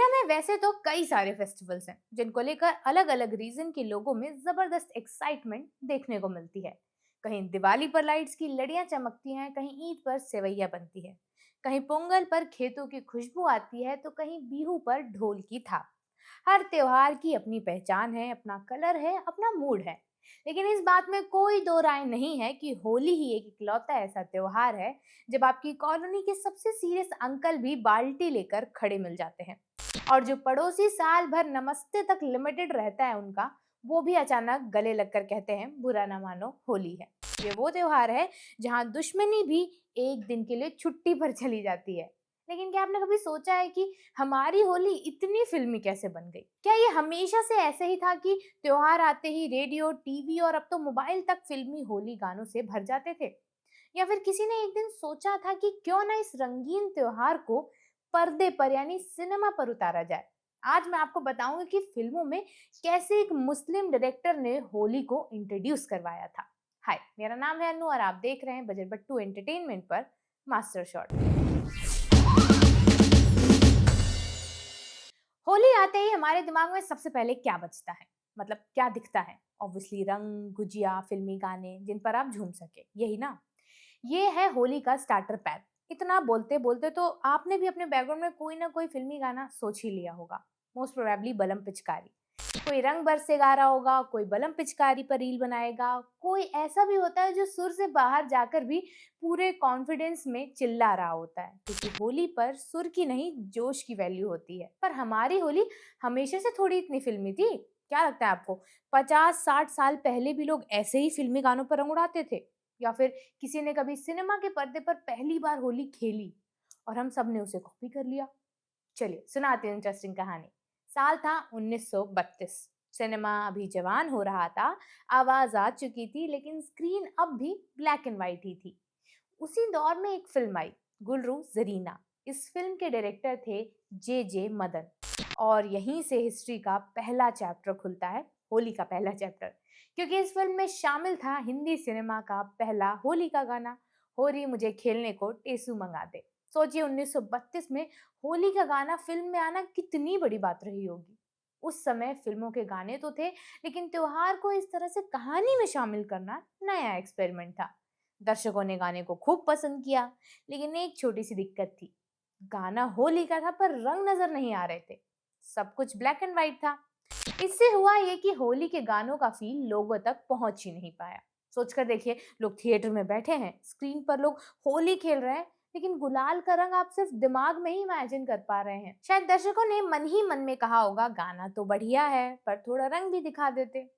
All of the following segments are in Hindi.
इंडिया में वैसे तो कई सारे फेस्टिवल्स हैं जिनको लेकर अलग अलग रीजन के लोगों में जबरदस्त एक्साइटमेंट देखने को मिलती है। कहीं दिवाली पर लाइट्स की लड़ियां चमकती हैं, कहीं ईद पर सेवैया बनती है, कहीं पोंगल पर खेतों की खुशबू आती है, तो कहीं बिहू पर ढोल की थाप। हर त्योहार की अपनी पहचान है, अपना कलर है, अपना मूड है। लेकिन इस बात में कोई दो राय नहीं है कि होली ही एक इकलौता ऐसा त्योहार है जब आपकी कॉलोनी के सबसे सीरियस अंकल भी बाल्टी लेकर खड़े मिल जाते हैं, और जो पड़ोसी साल भर नमस्ते तक लिमिटेड रहता है उनका, वो भी अचानक गले लगकर कहते हैं बुरा ना मानो होली है। ये वो त्योहार है जहाँ दुश्मनी भी एक दिन के लिए छुट्टी पर चली जाती है। लेकिन क्या आपने कभी सोचा है कि हमारी होली इतनी फिल्मी कैसे बन गई? क्या ये हमेशा से ऐसे ही था कि त्योहार आते ही रेडियो, टीवी और अब तो मोबाइल तक फिल्मी होली गानों से भर जाते थे? या फिर किसी ने एक दिन सोचा था कि क्यों ना इस रंगीन त्योहार को पर्दे पर यानी सिनेमा पर उतारा जाए? आज मैं आपको बताऊंगी कि फिल्मों में कैसे एक मुस्लिम डायरेक्टर ने होली को इंट्रोड्यूस करवाया था। हाय, मेरा नाम है अनु और आप देख रहे हैं बजट बट्टू एंटरटेनमेंट पर मास्टर शॉट। होली आते ही हमारे दिमाग में सबसे पहले क्या बजता है, मतलब क्या दिखता है? ऑब्वियसली रंग, गुजिया, फिल्मी गाने जिन पर आप झूम सके, यही ना। ये है होली का स्टार्टर पैक। इतना बोलते बोलते तो आपने भी अपने बैकग्राउंड में कोई ना कोई फिल्मी गाना सोच ही लिया होगा। मोस्ट प्रोबेबली बलम पिचकारी। कोई रंग बरसे गा रहा होगा, कोई बलम पिचकारी पर रील बनाएगा, कोई ऐसा भी होता है जो सुर से बाहर जाकर भी पूरे कॉन्फिडेंस में चिल्ला रहा होता है, क्योंकि होली पर सुर की नहीं जोश की वैल्यू होती है। पर हमारी होली हमेशा से थोड़ी इतनी फिल्मी थी। क्या लगता है आपको? 50-60 साल पहले भी लोग ऐसे ही फिल्मी गानों पर रंग उड़ाते थे? या फिर किसी ने कभी सिनेमा के पर्दे पर पहली बार होली खेली और हम सब ने उसे कॉपी कर लिया? चलिए सुनाती हूँ इंटरेस्टिंग कहानी। साल था 1932। सिनेमा अभी जवान हो रहा था, आवाज आ चुकी थी, लेकिन स्क्रीन अब भी ब्लैक एंड व्हाइट ही थी। उसी दौर में एक फिल्म आई, गुलरू जरीना। इस फिल्म के डायरेक्टर थे जे मदन। और यहीं से हिस्ट्री का पहला चैप्टर खुलता है, होली का पहला चैप्टर। क्योंकि इस फिल्म में शामिल था हिंदी सिनेमा का पहला होली का गाना, हो रही मुझे खेलने को टेसू मंगा दे। सोचिए 1932 में होली का गाना फिल्म में आना कितनी बड़ी बात रही होगी। उस समय फिल्मों के गाने तो थे, लेकिन त्योहार को इस तरह से कहानी में शामिल करना नया एक्सपेरिमेंट था। दर्शकों ने गाने को खूब पसंद किया, लेकिन एक छोटी सी दिक्कत थी। गाना होली का था पर रंग नजर नहीं आ रहे थे। सब कुछ ब्लैक एंड व्हाइट था। इससे हुआ ये कि होली के गानों का फील लोगों तक पहुंच ही नहीं पाया। सोचकर देखिए, लोग थिएटर में बैठे हैं, स्क्रीन पर लोग होली खेल रहे हैं, लेकिन गुलाल का रंग आप सिर्फ दिमाग में ही इमेजिन कर पा रहे हैं। शायद दर्शकों ने मन ही मन में कहा होगा, गाना तो बढ़िया है पर थोड़ा रंग भी दिखा देते।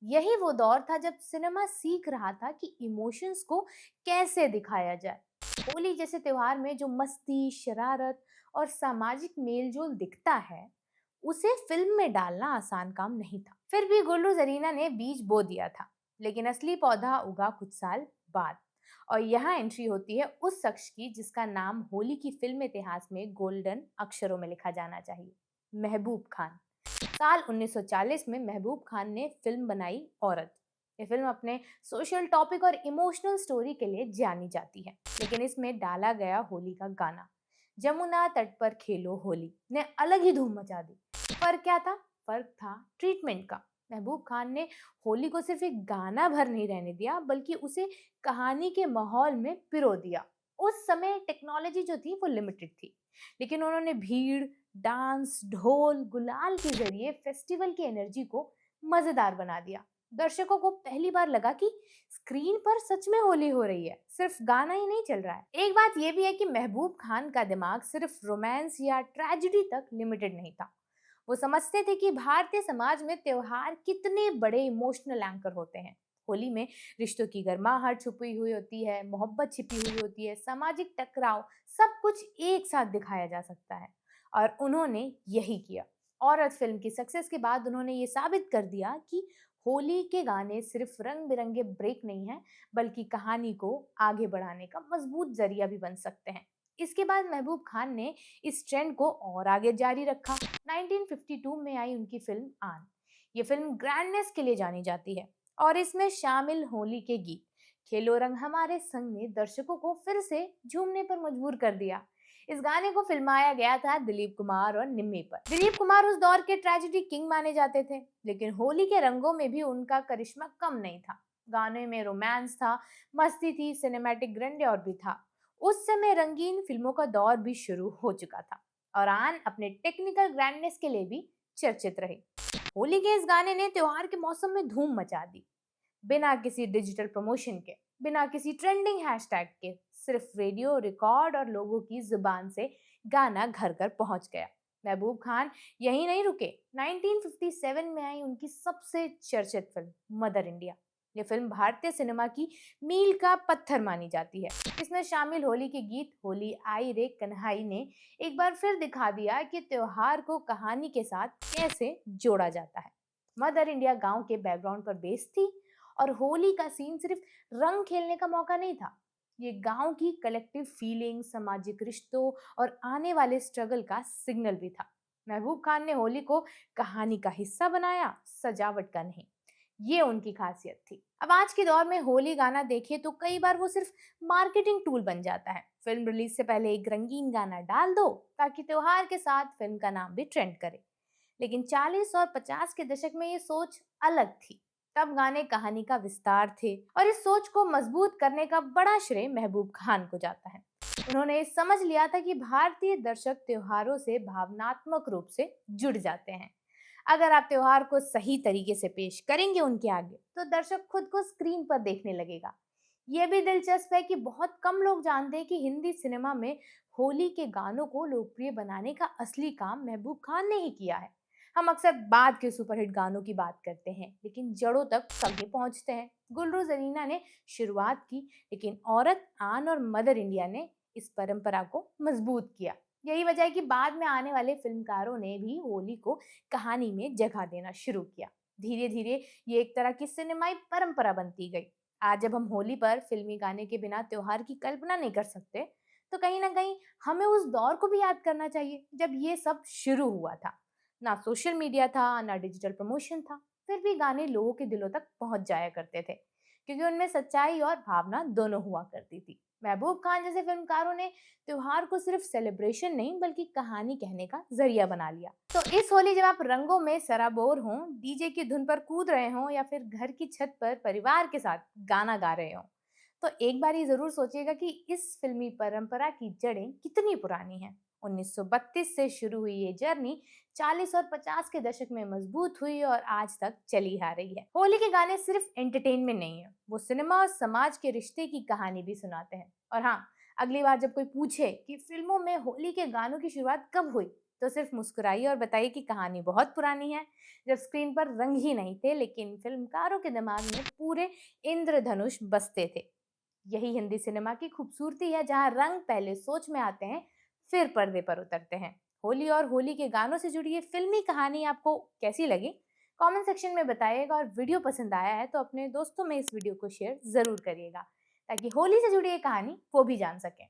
यही वो दौर था जब सिनेमा सीख रहा था कि इमोशंस को कैसे दिखाया जाए। होली जैसे त्योहार में जो मस्ती, शरारत और सामाजिक मेलजोल दिखता है, उसे फिल्म में डालना आसान काम नहीं था। फिर भी गुल्लू जरीना ने बीज बो दिया था, लेकिन असली पौधा उगा कुछ साल बाद। और यहाँ एंट्री होती है उस शख्स की जिसका नाम होली की फिल्म इतिहास में गोल्डन अक्षरों में लिखा जाना चाहिए, महबूब खान। साल 1940 में महबूब खान ने फिल्म बनाई औरत। ये फिल्म अपने सोशल टॉपिक और इमोशनल स्टोरी के लिए जानी जाती है, लेकिन इसमें डाला गया होली का गाना जमुना तट पर खेलो होली ने अलग ही धूम मचा दी। फर्क क्या था? फर्क था ट्रीटमेंट का। महबूब खान ने होली को सिर्फ एक गाना भर नहीं रहने दिया, बल्कि उसे कहानी के माहौल में पिरो दिया। उस समय टेक्नोलॉजी जो थी वो लिमिटेड थी, लेकिन उन्होंने भीड़, डांस, ढोल, गुलाल के जरिए फेस्टिवल की एनर्जी को मजेदार बना दिया। दर्शकों को पहली बार लगा कि स्क्रीन पर सच में होली हो रही है, सिर्फ गाना ही नहीं चल रहा है। एक बात यह भी है कि महबूब खान का दिमाग सिर्फ रोमांस या ट्रेजेडी तक लिमिटेड नहीं था। वो समझते थे कि भारतीय समाज में त्योहार कितने बड़े इमोशनल एंकर होते हैं। होली में रिश्तों की गर्माहट छुपी हुई होती है, मोहब्बत छिपी हुई होती है, सामाजिक टकराव, सब कुछ एक साथ दिखाया जा सकता है। और उन्होंने यही किया। औरत फिल्म की सक्सेस के बाद उन्होंने ये साबित कर दिया कि होली के गाने सिर्फ रंग बिरंगे ब्रेक नहीं हैं, बल्कि कहानी को आगे बढ़ाने का मजबूत जरिया भी बन सकते हैं। इसके बाद महबूब खान ने इस ट्रेंड को और आगे जारी रखा। 1952 में आई उनकी फिल्म आन। ये फिल्म ग्रैंडनेस के लिए जानी जाती है, और इसमें शामिल होली के गीत खेलो रंग हमारे संग ने दर्शकों को फिर से झूमने पर मजबूर कर दिया। इस गाने को फिल्माया गया था दिलीप कुमार और निम्मी पर। दिलीप कुमार उस दौर के ट्रेजेडी किंग माने जाते थे, लेकिन होली के रंगों में भी उनका करिश्मा कम नहीं था। गाने में रोमांस था, मस्ती थी, सिनेमैटिक ग्रैंडियर भी था। उस समय रंगीन फिल्मों का दौर भी शुरू हो चुका था और आन अपने टेक्निकल ग्रैंडनेस के लिए भी चर्चित रहे। होली के इस गाने ने त्योहार के मौसम में धूम मचा दी। बिना किसी डिजिटल प्रमोशन के, बिना किसी ट्रेंडिंग हैशटैग के, सिर्फ रेडियो रिकॉर्ड और लोगों की जुबान से गाना घर घर पहुंच गया। महबूब खान यही नहीं रुके। 1957 में आई उनकी सबसे चर्चित फिल्म मदर इंडिया। ये फिल्म भारतीय सिनेमा की मील का पत्थर मानी जाती है। इसमें शामिल होली के गीत होली आई रे कन्हाई ने एक बार फिर दिखा दिया कि त्योहार को कहानी के साथ कैसे जोड़ा जाता है। मदर इंडिया गांव के बैकग्राउंड पर बेस्ड थी और होली का सीन सिर्फ रंग खेलने का मौका नहीं था। ये गांव की कलेक्टिव फीलिंग, सामाजिक रिश्तों और आने वाले स्ट्रगल का सिग्नल भी था। महबूब खान ने होली को कहानी का हिस्सा बनाया, सजावट का नहीं। ये उनकी खासियत थी। अब आज के दौर में होली गाना देखे तो कई बार वो सिर्फ मार्केटिंग टूल बन जाता है। फिल्म रिलीज से पहले एक रंगीन गाना डाल दो ताकि त्योहार के साथ फिल्म का नाम भी ट्रेंड करे। लेकिन 40 और 50 के दशक में ये सोच अलग थी। तब गाने कहानी का विस्तार थे और इस सोच को मजबूत करने का बड़ा श्रेय महबूब खान को जाता है। उन्होंने ये समझ लिया था कि भारतीय दर्शक त्योहारों से भावनात्मक रूप से जुड़ जाते हैं। अगर आप त्योहार को सही तरीके से पेश करेंगे उनके आगे, तो दर्शक खुद को स्क्रीन पर देखने लगेगा। ये भी दिलचस्प है कि बहुत कम लोग जानते हैं कि हिंदी सिनेमा में होली के गानों को लोकप्रिय बनाने का असली काम महबूब खान ने ही किया है। हम अक्सर बाद के सुपरहिट गानों की बात करते हैं, लेकिन जड़ों तक कम ही पहुंचते हैं। गुलरू जरीना ने शुरुआत की, लेकिन औरत, आन और मदर इंडिया ने इस परंपरा को मजबूत किया। यही वजह है कि बाद में आने वाले फिल्मकारों ने भी होली को कहानी में जगह देना शुरू किया। धीरे धीरे ये एक तरह की सिनेमाई परंपरा बनती गई। आज जब हम होली पर फिल्मी गाने के बिना त्योहार की कल्पना नहीं कर सकते, तो कहीं ना कहीं हमें उस दौर को भी याद करना चाहिए जब ये सब शुरू हुआ था। ना सोशल मीडिया था, ना डिजिटल प्रमोशन था, फिर भी गाने लोगों के दिलों तक पहुंच जाया करते थे, क्योंकि उनमें सच्चाई और भावना दोनों हुआ करती थी। महबूब खान जैसे फिल्मकारों ने त्योहार को सिर्फ सेलिब्रेशन नहीं बल्कि कहानी कहने का जरिया बना लिया। तो इस होली जब आप रंगों में सराबोर हों, डीजे की धुन पर कूद रहे हों या फिर घर की छत पर परिवार के साथ गाना गा रहे हों, तो एक बार ये जरूर सोचिएगा कि इस फिल्मी परंपरा की जड़ें कितनी पुरानी हैं। 1932 से शुरू हुई ये जर्नी 40 और 50 के दशक में मजबूत हुई और आज तक चली आ रही है। होली के गाने सिर्फ एंटरटेनमेंट नहीं है, वो सिनेमा और समाज के रिश्ते की कहानी भी सुनाते हैं। और हाँ, अगली बार जब कोई पूछे कि फिल्मों में होली के गानों की शुरुआत कब हुई, तो सिर्फ मुस्कुराइए और बताइए कि कहानी बहुत पुरानी है, जब स्क्रीन पर रंग ही नहीं थे, लेकिन फिल्मकारों के दिमाग में पूरे इंद्रधनुष बसते थे। यही हिंदी सिनेमा की खूबसूरती है, जहाँ रंग पहले सोच में आते हैं, फिर पर्दे पर उतरते हैं। होली और होली के गानों से जुड़ी ये फिल्मी कहानी आपको कैसी लगी? कमेंट सेक्शन में बताइएगा और वीडियो पसंद आया है तो अपने दोस्तों में इस वीडियो को शेयर जरूर करिएगा, ताकि होली से जुड़ी ये कहानी वो भी जान सकें।